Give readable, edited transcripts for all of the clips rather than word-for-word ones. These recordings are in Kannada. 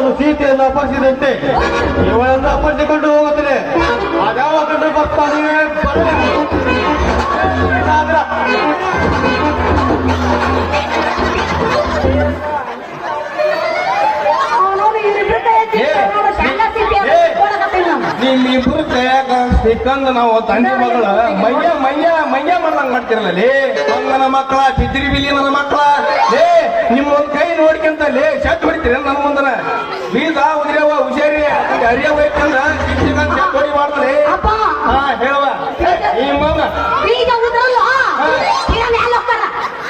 ರಾವಣನು ಸೀತೆಯನ್ನು ಅಪಹರಿಸಿದಂತೆ ಇವಳನ್ನು ಅಪಹರಿಸಿಕೊಂಡು ಹೋಗುತ್ತದೆ. ಅದ್ಯಾವ ಕಂಡು ಬರ್ತಾನೆ ನಿಮ್ಮಿಬ್ರು ಕೈಯಾಗ ಸಿಕ್ಕಂದ ನಾವು ತಂದೆ ಮಗಳ ಮಯ್ಯ ಮಯ್ಯ ಮಯ್ಯ ಮಾಡ್ದಂಗ್ ಮಾಡ್ತಿರಲ್ಲ ಲೇ ನನ್ನ ಮಕ್ಕಳ ಬಿದ್ರಿ ಬಿಲಿ ನನ್ನ ಮಕ್ಕಳ ಲೇ ನಿಮ್ಮ ಒಂದ್ ಕೈ ನೋಡ್ಕೊಂತ ಲೇ ಶಟ್ ಹೊಡಿತೀರ ನನ್ನ ಮುಂದನ ಬೀಜ ಉದ್ರವ ಹುಷಾರಿ ಅರಿಯ ಹೋಯ್ತಂದ್ರ ಶಟ್ ಹೊಡಿ ಮಾಡ್ತಾರೆ. ಹಾ ಹೇಳುವ ಈ ಮಗ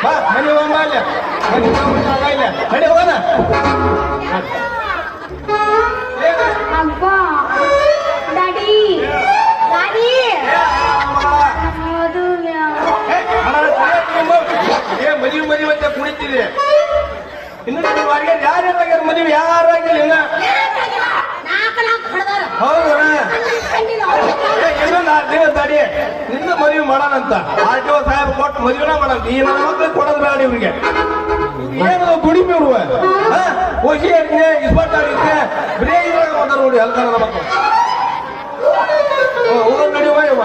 ಬಾ ಮನೆ ಹೋಗ ಇಲ್ಲ ನಡಿ ಹೋಗೋಣ. ಮದುವೆ ಮದುವೆ ಅಂತ ಕುಣಿತಿದೆ ಇನ್ನು ಯಾರ್ಯಾರ ಮದುವೆ ಯಾರಾಗಿಲ್ಲ ಇನ್ನ ಹೌದಣ್ಣ ಇನ್ನೊಂದು 6 ದಿವಸ ದಾಡಿ ನಿನ್ನ ಮದುವೆ ಮಾಡೋಣಂತ RTO ಸಾಹೇಬ್ ಕೊಟ್ಟು ಮದುವೆನ ಮಾಡೋಣ. ಈ ನನ್ನ ಮಕ್ಳಿಗೆ ಕೊಡೋದು ಬೇಡ ಇವ್ರಿಗೆ ಏನು ದುಡಿಮೆ ಇರುವ ಖುಷಿ ಇರ್ತದೆ ಇಸ್ಪಟ್ ಆಗಿರ್ತದೆ ಬರೀ ಇದ್ರಾಗ ಮಾತಾಡ ನೋಡಿ ಅಲ್ಕ ನನ್ನ ಮಕ್ಕಳು ಹೋಗೋದು ನಡಿಯುವ